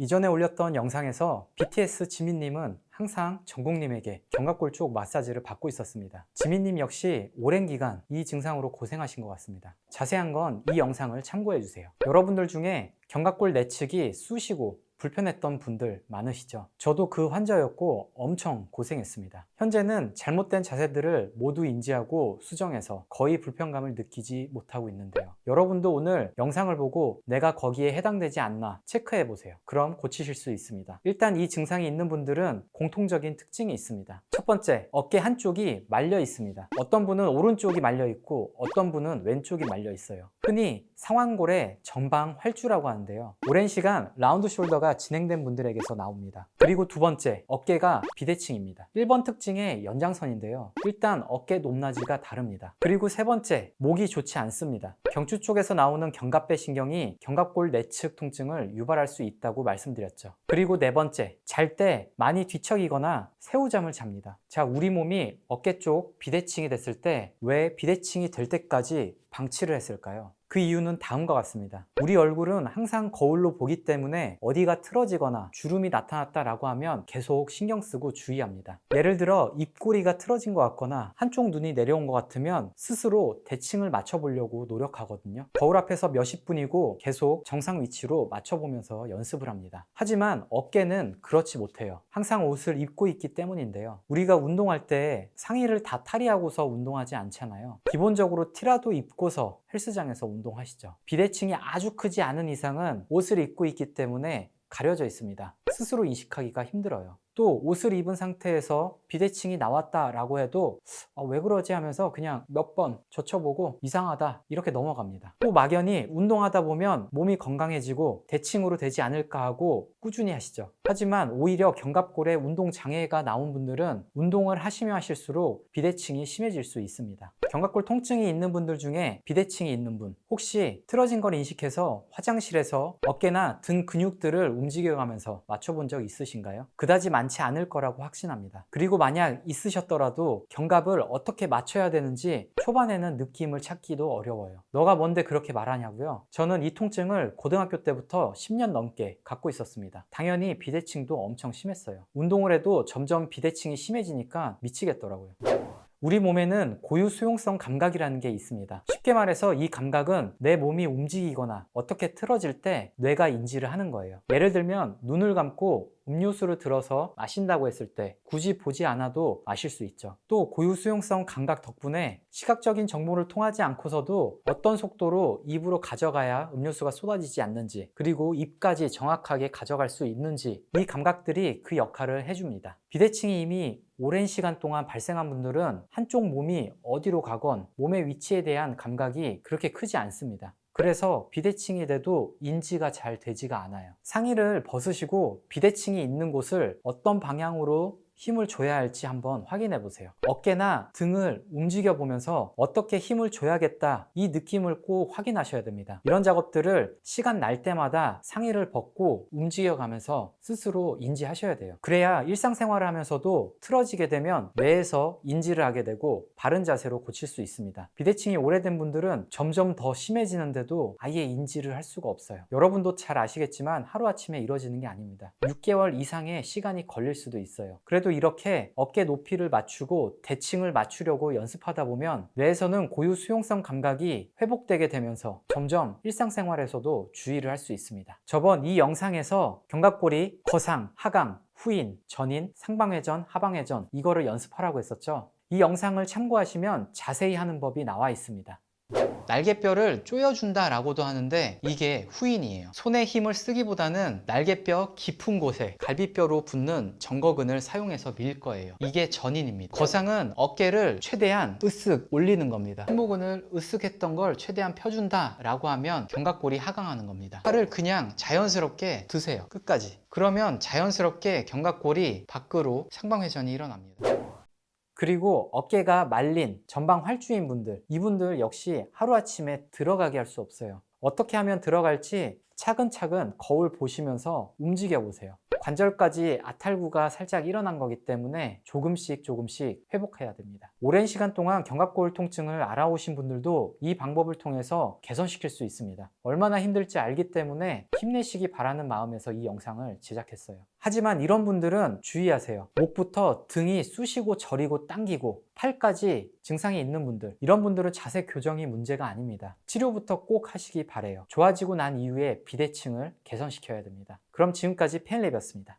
이전에 올렸던 영상에서 BTS 지민님은 항상 정국님에게 견갑골 쪽 마사지를 받고 있었습니다. 지민님 역시 오랜 기간 이 증상으로 고생하신 것 같습니다. 자세한 건 이 영상을 참고해 주세요. 여러분들 중에 견갑골 내측이 쑤시고 불편했던 분들 많으시죠? 저도 그 환자였고 엄청 고생했습니다. 현재는 잘못된 자세들을 모두 인지하고 수정해서 거의 불편감을 느끼지 못하고 있는데요. 여러분도 오늘 영상을 보고 내가 거기에 해당되지 않나 체크해 보세요. 그럼 고치실 수 있습니다. 일단 이 증상이 있는 분들은 공통적인 특징이 있습니다. 첫 번째, 어깨 한쪽이 말려 있습니다. 어떤 분은 오른쪽이 말려 있고 어떤 분은 왼쪽이 말려 있어요. 흔히 상완골의 전방 활주라고 하는데요. 오랜 시간 라운드 숄더가 진행된 분들에게서 나옵니다. 그리고 두 번째, 어깨가 비대칭입니다. 1번 특징의 연장선인데요. 일단 어깨 높낮이가 다릅니다. 그리고 세 번째, 목이 좋지 않습니다. 경추 쪽에서 나오는 견갑배 신경이 견갑골 내측 통증을 유발할 수 있다고 말씀드렸죠. 그리고 네 번째, 잘 때 많이 뒤척이거나 새우잠을 잡니다. 자, 우리 몸이 어깨 쪽 비대칭이 됐을 때 왜 비대칭이 될 때까지 방치를 했을까요? 그 이유는 다음과 같습니다. 우리 얼굴은 항상 거울로 보기 때문에 어디가 틀어지거나 주름이 나타났다라고 하면 계속 신경 쓰고 주의합니다. 예를 들어 입꼬리가 틀어진 것 같거나 한쪽 눈이 내려온 것 같으면 스스로 대칭을 맞춰보려고 노력하거든요. 거울 앞에서 몇십 분이고 계속 정상 위치로 맞춰보면서 연습을 합니다. 하지만 어깨는 그렇지 못해요. 항상 옷을 입고 있기 때문인데요. 우리가 운동할 때 상의를 다 탈의하고서 운동하지 않잖아요. 기본적으로 티라도 입고서 헬스장에서 운동하시죠. 비대칭이 아주 크지 않은 이상은 옷을 입고 있기 때문에 가려져 있습니다. 스스로 인식하기가 힘들어요. 또 옷을 입은 상태에서 비대칭이 나왔다라고 해도 왜 그러지 하면서 그냥 몇 번 젖혀보고 이상하다 이렇게 넘어갑니다. 또 막연히 운동하다 보면 몸이 건강해지고 대칭으로 되지 않을까 하고 꾸준히 하시죠. 하지만 오히려 견갑골에 운동 장애가 나온 분들은 운동을 하시면 하실수록 비대칭이 심해질 수 있습니다. 견갑골 통증이 있는 분들 중에 비대칭이 있는 분, 혹시 틀어진 걸 인식해서 화장실에서 어깨나 등 근육들을 움직여가면서 맞춰본 적 있으신가요? 그다지 많지 않을 거라고 확신합니다. 그리고 만약 있으셨더라도 견갑을 어떻게 맞춰야 되는지 초반에는 느낌을 찾기도 어려워요. 너가 뭔데 그렇게 말하냐고요? 저는 이 통증을 고등학교 때부터 10년 넘게 갖고 있었습니다. 당연히 비대칭도 엄청 심했어요. 운동을 해도 점점 비대칭이 심해지니까 미치겠더라고요. 우리 몸에는 고유 수용성 감각이라는 게 있습니다. 쉽게 말해서 이 감각은 내 몸이 움직이거나 어떻게 틀어질 때 뇌가 인지를 하는 거예요. 예를 들면 눈을 감고 음료수를 들어서 마신다고 했을 때 굳이 보지 않아도 마실 수 있죠. 또 고유 수용성 감각 덕분에 시각적인 정보를 통하지 않고서도 어떤 속도로 입으로 가져가야 음료수가 쏟아지지 않는지, 그리고 입까지 정확하게 가져갈 수 있는지, 이 감각들이 그 역할을 해줍니다. 비대칭이 이미 오랜 시간 동안 발생한 분들은 한쪽 몸이 어디로 가건 몸의 위치에 대한 감각이 그렇게 크지 않습니다. 그래서 비대칭이 돼도 인지가 잘 되지가 않아요. 상의를 벗으시고 비대칭이 있는 곳을 어떤 방향으로 힘을 줘야 할지 한번 확인해 보세요. 어깨나 등을 움직여 보면서 어떻게 힘을 줘야겠다, 이 느낌을 꼭 확인하셔야 됩니다. 이런 작업들을 시간 날 때마다 상의를 벗고 움직여 가면서 스스로 인지하셔야 돼요. 그래야 일상생활을 하면서도 틀어지게 되면 뇌에서 인지를 하게 되고 바른 자세로 고칠 수 있습니다. 비대칭이 오래된 분들은 점점 더 심해지는데도 아예 인지를 할 수가 없어요. 여러분도 잘 아시겠지만 하루아침에 이루어지는 게 아닙니다. 6개월 이상의 시간이 걸릴 수도 있어요. 그래도 이렇게 어깨 높이를 맞추고 대칭을 맞추려고 연습하다 보면 뇌에서는 고유 수용성 감각이 회복되게 되면서 점점 일상생활에서도 주의를 할 수 있습니다. 저번 이 영상에서 견갑골이 거상, 하강, 후인, 전인, 상방회전, 하방회전, 이거를 연습하라고 했었죠. 이 영상을 참고하시면 자세히 하는 법이 나와 있습니다. 날개뼈를 조여준다 라고도 하는데 이게 후인이에요. 손에 힘을 쓰기보다는 날개뼈 깊은 곳에 갈비뼈로 붙는 정거근을 사용해서 밀 거예요. 이게 전인입니다. 거상은 어깨를 최대한 으쓱 올리는 겁니다. 승모근을 으쓱했던 걸 최대한 펴준다 라고 하면 견갑골이 하강하는 겁니다. 팔을 그냥 자연스럽게 드세요. 끝까지. 그러면 자연스럽게 견갑골이 밖으로 상방회전이 일어납니다. 그리고 어깨가 말린 전방 활주인 분들, 이분들 역시 하루아침에 들어가게 할 수 없어요. 어떻게 하면 들어갈지 차근차근 거울 보시면서 움직여 보세요. 관절까지 아탈구가 살짝 일어난 거기 때문에 조금씩 회복해야 됩니다. 오랜 시간 동안 견갑골 통증을 알아오신 분들도 이 방법을 통해서 개선시킬 수 있습니다. 얼마나 힘들지 알기 때문에 힘내시기 바라는 마음에서 이 영상을 제작했어요. 하지만 이런 분들은 주의하세요. 목부터 등이 쑤시고 저리고 당기고 팔까지 증상이 있는 분들, 이런 분들은 자세 교정이 문제가 아닙니다. 치료부터 꼭 하시기 바래요. 좋아지고 난 이후에 비대칭을 개선시켜야 됩니다. 그럼 지금까지 페인랩이었습니다.